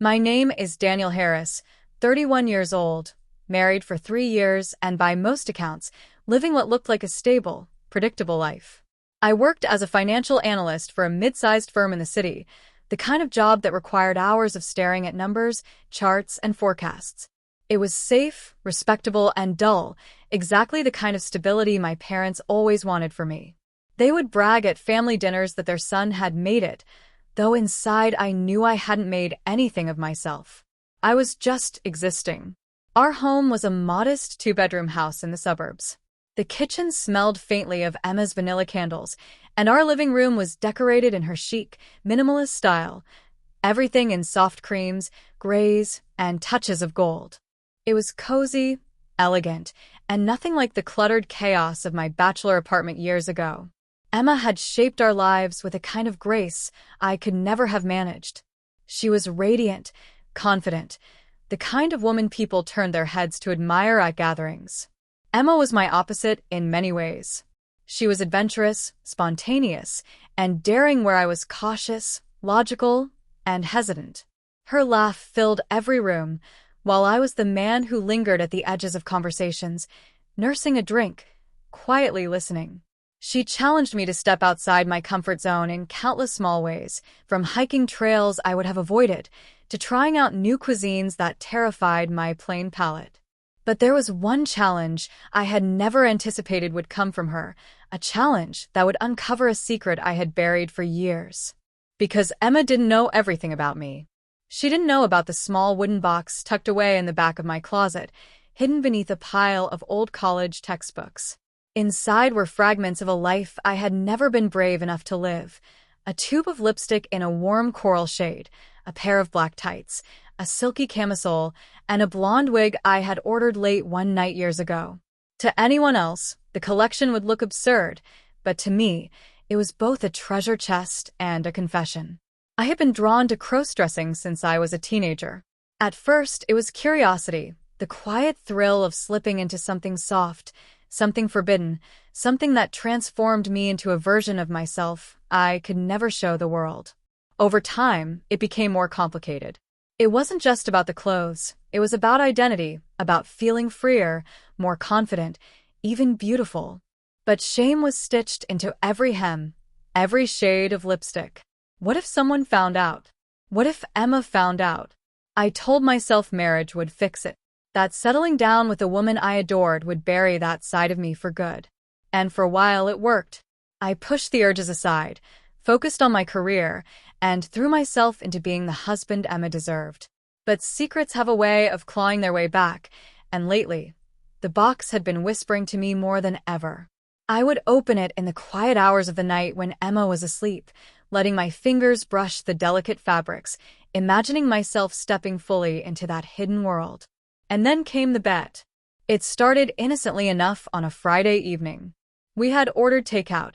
My name is Daniel Harris, 31 years old, married for 3 years, and by most accounts, living what looked like a stable, predictable life. I worked as a financial analyst for a mid-sized firm in the city, the kind of job that required hours of staring at numbers, charts, and forecasts. It was safe, respectable, and dull, exactly the kind of stability my parents always wanted for me. They would brag at family dinners that their son had made it, though inside I knew I hadn't made anything of myself. I was just existing. Our home was a modest two-bedroom house in the suburbs. The kitchen smelled faintly of Emma's vanilla candles, and our living room was decorated in her chic, minimalist style, everything in soft creams, grays, and touches of gold. It was cozy, elegant, and nothing like the cluttered chaos of my bachelor apartment years ago. Emma had shaped our lives with a kind of grace I could never have managed. She was radiant, confident, the kind of woman people turned their heads to admire at gatherings. Emma was my opposite in many ways. She was adventurous, spontaneous, and daring where I was cautious, logical, and hesitant. Her laugh filled every room, while I was the man who lingered at the edges of conversations, nursing a drink, quietly listening. She challenged me to step outside my comfort zone in countless small ways, from hiking trails I would have avoided to trying out new cuisines that terrified my plain palate. But there was one challenge I had never anticipated would come from her, a challenge that would uncover a secret I had buried for years. Because Emma didn't know everything about me. She didn't know about the small wooden box tucked away in the back of my closet, hidden beneath a pile of old college textbooks. Inside were fragments of a life I had never been brave enough to live. A tube of lipstick in a warm coral shade, a pair of black tights, a silky camisole, and a blonde wig I had ordered late one night years ago. To anyone else, the collection would look absurd, but to me, it was both a treasure chest and a confession. I had been drawn to crossdressing since I was a teenager. At first, it was curiosity, the quiet thrill of slipping into something soft, something forbidden, something that transformed me into a version of myself I could never show the world. Over time, it became more complicated. It wasn't just about the clothes, it was about identity, about feeling freer, more confident, even beautiful. But shame was stitched into every hem, every shade of lipstick. What if someone found out? What if Emma found out? I told myself marriage would fix it, that settling down with a woman I adored would bury that side of me for good. And for a while it worked. I pushed the urges aside, focused on my career, and threw myself into being the husband Emma deserved. But secrets have a way of clawing their way back, and lately, the box had been whispering to me more than ever. I would open it in the quiet hours of the night when Emma was asleep, letting my fingers brush the delicate fabrics, imagining myself stepping fully into that hidden world. And then came the bet. It started innocently enough on a Friday evening. We had ordered takeout,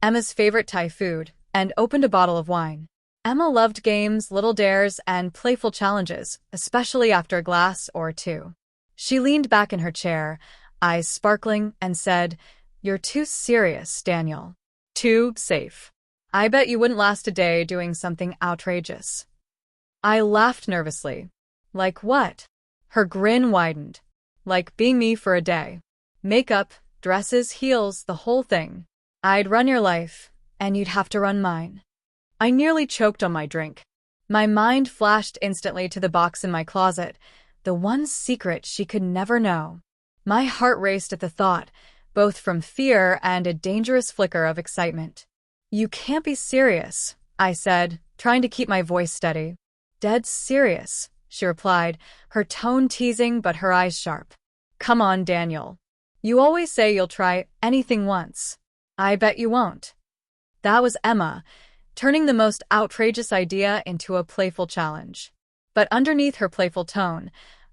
Emma's favorite Thai food, and opened a bottle of wine. Emma loved games, little dares, and playful challenges, especially after a glass or two. She leaned back in her chair, eyes sparkling, and said, "You're too serious, Daniel. Too safe. I bet you wouldn't last a day doing something outrageous." I laughed nervously. Like what? Her grin widened. Like being me for a day. Makeup, dresses, heels, the whole thing. I'd run your life, and you'd have to run mine. I nearly choked on my drink. My mind flashed instantly to the box in my closet, the one secret she could never know. My heart raced at the thought, both from fear and a dangerous flicker of excitement. "You can't be serious," I said, trying to keep my voice steady. "Dead serious," she replied, her tone teasing but her eyes sharp. "Come on, Daniel. You always say you'll try anything once. I bet you won't." That was Emma, turning the most outrageous idea into a playful challenge. But underneath her playful tone,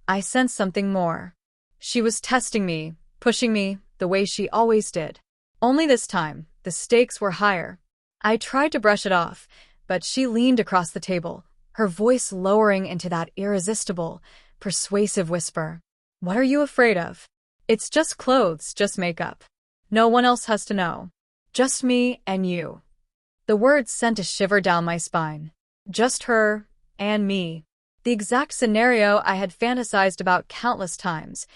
I sensed something more. She was testing me, pushing me, the way she always did. Only this time, the stakes were higher. I tried to brush it off, but she leaned across the table, her voice lowering into that irresistible, persuasive whisper. "What are you afraid of? It's just clothes, just makeup. No one else has to know. Just me and you." The words sent a shiver down my spine. Just her and me. The exact scenario I had fantasized about countless times.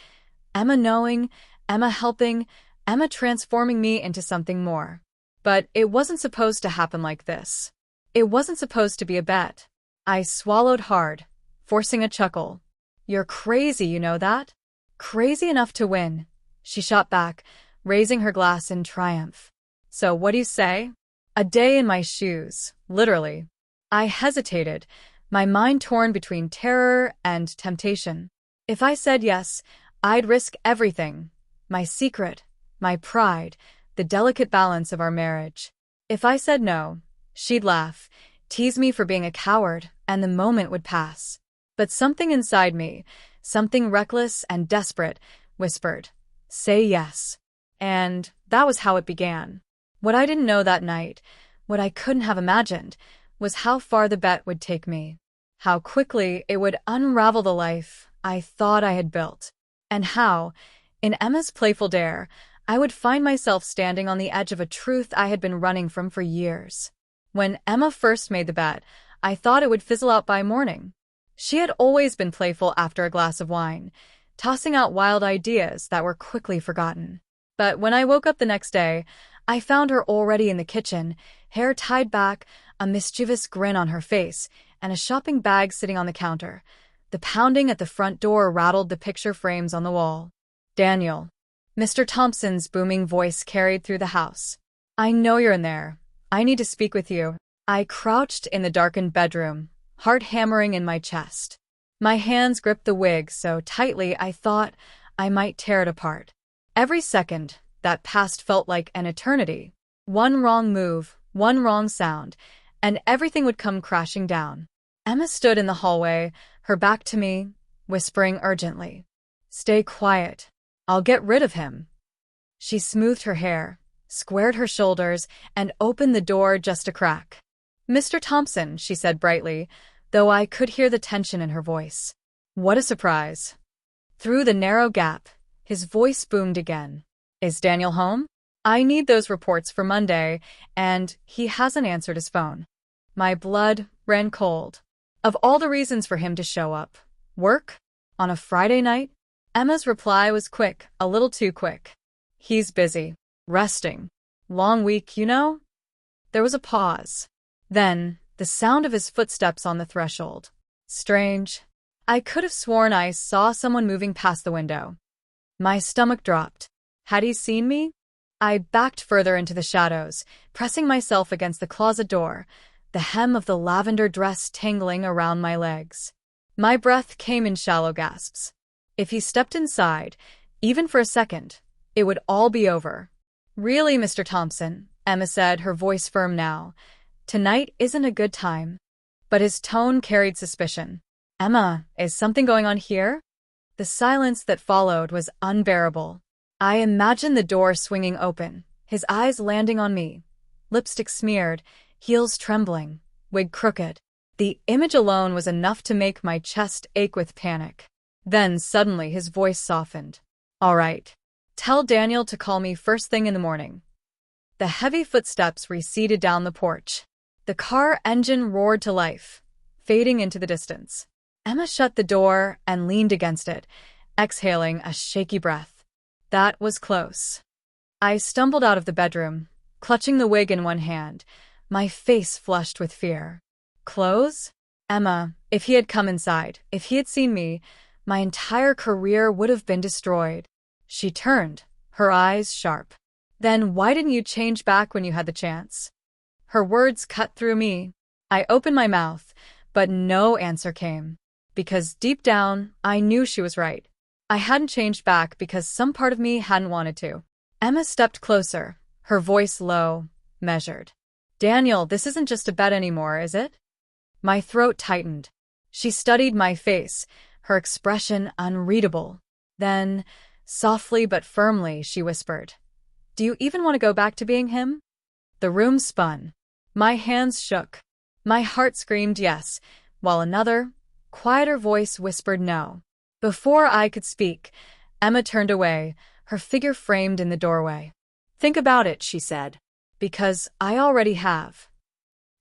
Emma knowing, Emma helping, Emma transforming me into something more. But it wasn't supposed to happen like this. It wasn't supposed to be a bet. I swallowed hard, forcing a chuckle. You're crazy, you know that? Crazy enough to win, she shot back, raising her glass in triumph. So what do you say? A day in my shoes, literally. I hesitated, my mind torn between terror and temptation. If I said yes, I'd risk everything. My secret, my pride, the delicate balance of our marriage. If I said no, she'd laugh, tease me for being a coward, and the moment would pass. But something inside me, something reckless and desperate, whispered, "Say yes." And that was how it began. What I didn't know that night, what I couldn't have imagined, was how far the bet would take me. How quickly it would unravel the life I thought I had built. And how, in Emma's playful dare, I would find myself standing on the edge of a truth I had been running from for years. When Emma first made the bet, I thought it would fizzle out by morning. She had always been playful after a glass of wine, tossing out wild ideas that were quickly forgotten. But when I woke up the next day, I found her already in the kitchen, hair tied back, a mischievous grin on her face, and a shopping bag sitting on the counter. The pounding at the front door rattled the picture frames on the wall. "Daniel." Mr. Thompson's booming voice carried through the house. "I know you're in there. I need to speak with you." I crouched in the darkened bedroom, heart hammering in my chest. My hands gripped the wig so tightly I thought I might tear it apart. Every second that passed felt like an eternity. One wrong move, one wrong sound, and everything would come crashing down. Emma stood in the hallway, her back to me, whispering urgently, "Stay quiet. I'll get rid of him." She smoothed her hair, squared her shoulders, and opened the door just a crack. "Mr. Thompson," she said brightly, though I could hear the tension in her voice. What a surprise. Through the narrow gap, his voice boomed again. "Is Daniel home? I need those reports for Monday, and he hasn't answered his phone." My blood ran cold. Of all the reasons for him to show up, work? On a Friday night? Emma's reply was quick, a little too quick. "He's busy. Resting. Long week, you know?" There was a pause. Then, the sound of his footsteps on the threshold. Strange. I could have sworn I saw someone moving past the window. My stomach dropped. Had he seen me? I backed further into the shadows, pressing myself against the closet door, the hem of the lavender dress tangling around my legs. My breath came in shallow gasps. If he stepped inside, even for a second, it would all be over. "Really, Mr. Thompson," Emma said, her voice firm now. "Tonight isn't a good time." But his tone carried suspicion. "Emma, is something going on here?" The silence that followed was unbearable. I imagined the door swinging open, his eyes landing on me, lipstick smeared, heels trembling, wig crooked. The image alone was enough to make my chest ache with panic. Then suddenly his voice softened. "All right. Tell Daniel to call me first thing in the morning." The heavy footsteps receded down the porch. The car engine roared to life, fading into the distance. Emma shut the door and leaned against it, exhaling a shaky breath. That was close. I stumbled out of the bedroom, clutching the wig in one hand, my face flushed with fear. Clothes? Emma, if he had come inside, if he had seen me, my entire career would have been destroyed. She turned, her eyes sharp. "Then why didn't you change back when you had the chance?" Her words cut through me. I opened my mouth, but no answer came. Because deep down, I knew she was right. I hadn't changed back because some part of me hadn't wanted to. Emma stepped closer, her voice low, measured. "Daniel, this isn't just a bet anymore, is it?" My throat tightened. She studied my face, her expression unreadable. Then, softly but firmly, she whispered, "Do you even want to go back to being him?" The room spun. My hands shook. My heart screamed yes, while another, quieter voice whispered no. Before I could speak, Emma turned away, her figure framed in the doorway. "Think about it," she said. "Because I already have."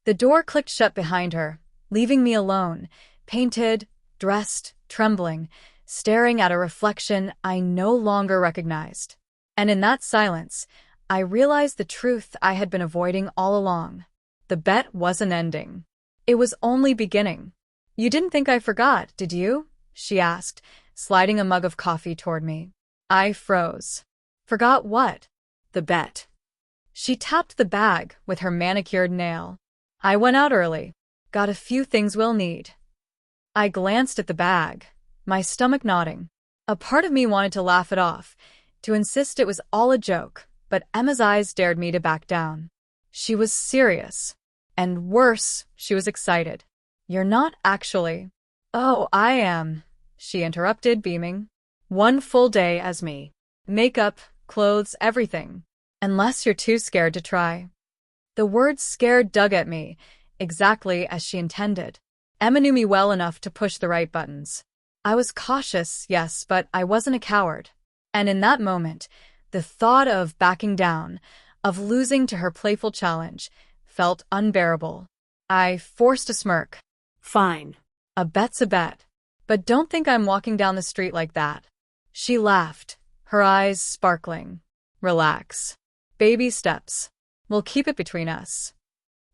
The door clicked shut behind her, leaving me alone, painted, dressed, trembling, staring at a reflection I no longer recognized. And in that silence, I realized the truth I had been avoiding all along. The bet wasn't ending. It was only beginning. "You didn't think I forgot, did you?" she asked, sliding a mug of coffee toward me. I froze. "Forgot what?" "The bet." She tapped the bag with her manicured nail. "I went out early. Got a few things we'll need." I glanced at the bag, my stomach nodding. A part of me wanted to laugh it off, to insist it was all a joke, but Emma's eyes dared me to back down. She was serious. And worse, she was excited. "You're not actually." "Oh, I am," she interrupted, beaming. "One full day as me. Makeup, clothes, everything. Unless you're too scared to try." The word scared dug at me, exactly as she intended. Emma knew me well enough to push the right buttons. I was cautious, yes, but I wasn't a coward. And in that moment, the thought of backing down, of losing to her playful challenge, felt unbearable. I forced a smirk. "Fine. "A bet's a bet. But don't think I'm walking down the street like that." She laughed, her eyes sparkling. "Relax. Baby steps. We'll keep it between us."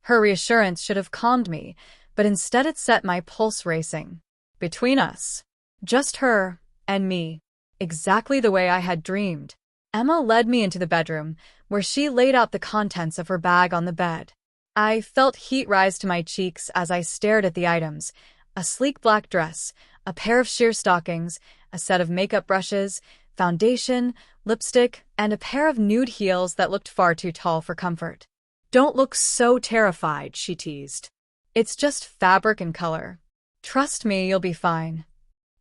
Her reassurance should have calmed me, but instead it set my pulse racing. Between us. Just her and me. Exactly the way I had dreamed. Emma led me into the bedroom, where she laid out the contents of her bag on the bed. I felt heat rise to my cheeks as I stared at the items: a sleek black dress, a pair of sheer stockings, a set of makeup brushes, foundation, lipstick, and a pair of nude heels that looked far too tall for comfort. Don't look so terrified," she teased. "It's just fabric and color. Trust me, you'll be fine."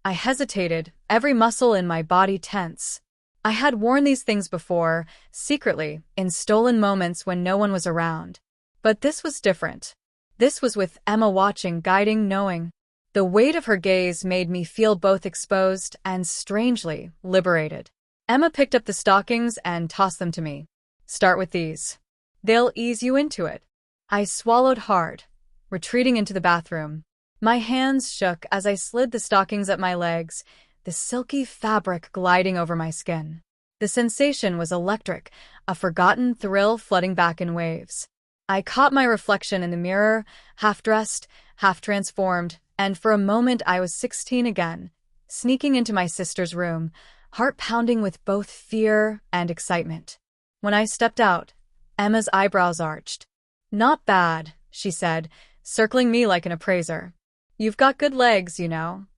I hesitated, every muscle in my body tense. I had worn these things before, secretly, in stolen moments when no one was around. But this was different. This was with Emma watching, guiding, knowing. The weight of her gaze made me feel both exposed and, strangely, liberated. Emma picked up the stockings and tossed them to me. "Start with these. They'll ease you into it." I swallowed hard, retreating into the bathroom. My hands shook as I slid the stockings up my legs, the silky fabric gliding over my skin. The sensation was electric, a forgotten thrill flooding back in waves. I caught my reflection in the mirror, half-dressed, half-transformed, and for a moment I was 16 again, sneaking into my sister's room, heart pounding with both fear and excitement. When I stepped out, Emma's eyebrows arched. "Not bad," she said, circling me like an appraiser. "You've got good legs, you know."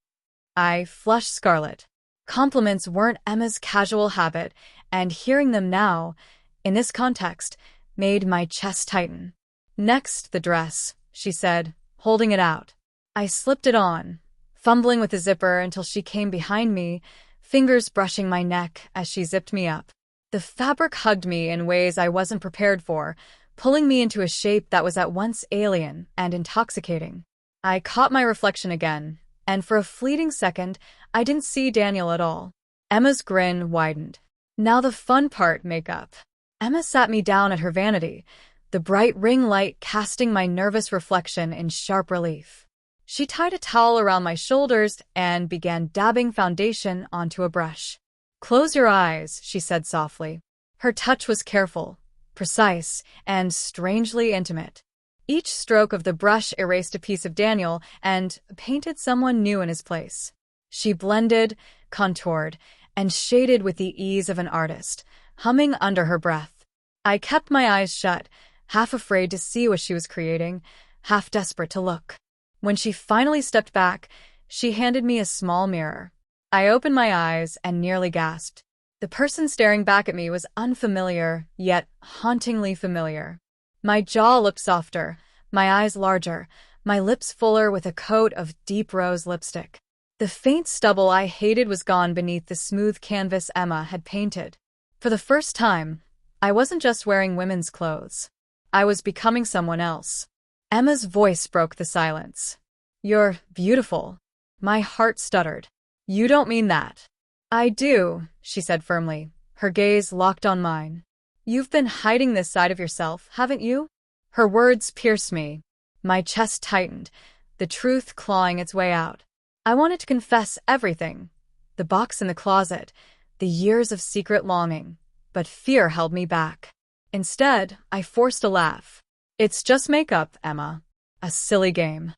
I flushed scarlet. Compliments weren't Emma's casual habit, and hearing them now, in this context, made my chest tighten. "Next, the dress," she said, holding it out. I slipped it on, fumbling with the zipper until she came behind me, fingers brushing my neck as she zipped me up. The fabric hugged me in ways I wasn't prepared for, pulling me into a shape that was at once alien and intoxicating. I caught my reflection again, and for a fleeting second, I didn't see Daniel at all. Emma's grin widened. "Now the fun part, makeup." Emma sat me down at her vanity, the bright ring light casting my nervous reflection in sharp relief. She tied a towel around my shoulders and began dabbing foundation onto a brush. "Close your eyes," she said softly. Her touch was careful, precise, and strangely intimate. Each stroke of the brush erased a piece of Daniel and painted someone new in his place. She blended, contoured, and shaded with the ease of an artist, humming under her breath. I kept my eyes shut, half afraid to see what she was creating, half desperate to look. When she finally stepped back, she handed me a small mirror. I opened my eyes and nearly gasped. The person staring back at me was unfamiliar, yet hauntingly familiar. My jaw looked softer, my eyes larger, my lips fuller with a coat of deep rose lipstick. The faint stubble I hated was gone beneath the smooth canvas Emma had painted. For the first time, I wasn't just wearing women's clothes. I was becoming someone else. Emma's voice broke the silence. "You're beautiful." My heart stuttered. "You don't mean that." "I do," she said firmly, her gaze locked on mine. "You've been hiding this side of yourself, haven't you?" Her words pierced me. My chest tightened, the truth clawing its way out. I wanted to confess everything. The box in the closet, the years of secret longing, but fear held me back. Instead, I forced a laugh. It's just makeup, Emma. A silly game.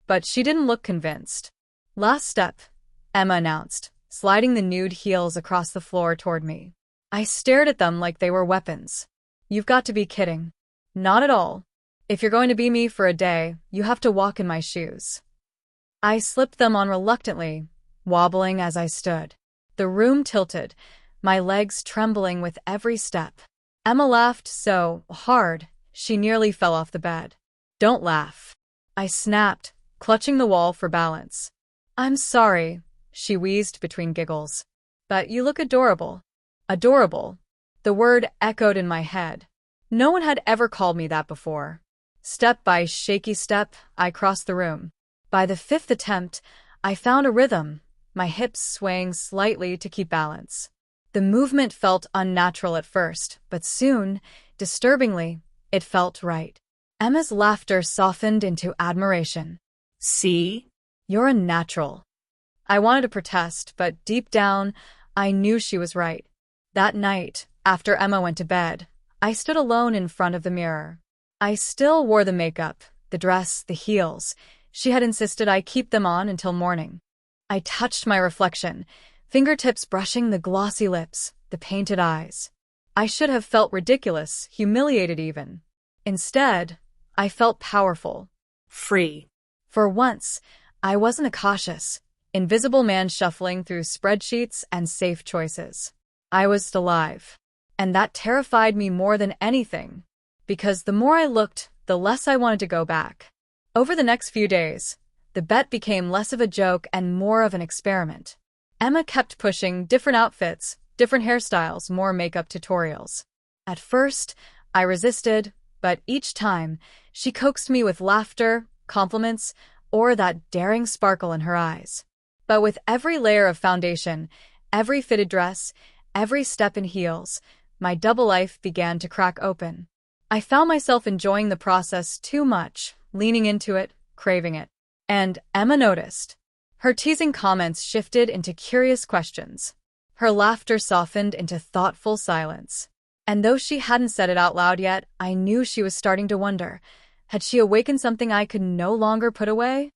But she didn't look convinced. Last step, Emma announced, sliding the nude heels across the floor toward me. I stared at them like they were weapons. You've got to be kidding. Not at all. If you're going to be me for a day, you have to walk in my shoes. I slipped them on reluctantly, wobbling as I stood. The room tilted, my legs trembling with every step. Emma laughed so hard, she nearly fell off the bed. Don't laugh. I snapped, clutching the wall for balance. I'm sorry, she wheezed between giggles. But you look adorable. Adorable. The word echoed in my head. No one had ever called me that before. Step by shaky step, I crossed the room. By the fifth attempt, I found a rhythm, my hips swaying slightly to keep balance. The movement felt unnatural at first, but soon, disturbingly, it felt right. Emma's laughter softened into admiration. See? You're a natural. I wanted to protest, but deep down, I knew she was right. That night, after Emma went to bed, I stood alone in front of the mirror. I still wore the makeup, the dress, the heels. She had insisted I keep them on until morning. I touched my reflection, fingertips brushing the glossy lips, the painted eyes. I should have felt ridiculous, humiliated even. Instead, I felt powerful. Free. For once, I wasn't a cautious, invisible man shuffling through spreadsheets and safe choices. I was alive. And that terrified me more than anything, because the more I looked, the less I wanted to go back. Over the next few days, the bet became less of a joke and more of an experiment. Emma kept pushing different outfits, different hairstyles, more makeup tutorials. At first, I resisted, but each time, she coaxed me with laughter, compliments, or that daring sparkle in her eyes. But with every layer of foundation, every fitted dress, every step in heels, my double life began to crack open. I found myself enjoying the process too much, leaning into it, craving it. And Emma noticed. Her teasing comments shifted into curious questions. Her laughter softened into thoughtful silence. And though she hadn't said it out loud yet, I knew she was starting to wonder, had she awakened something I could no longer put away?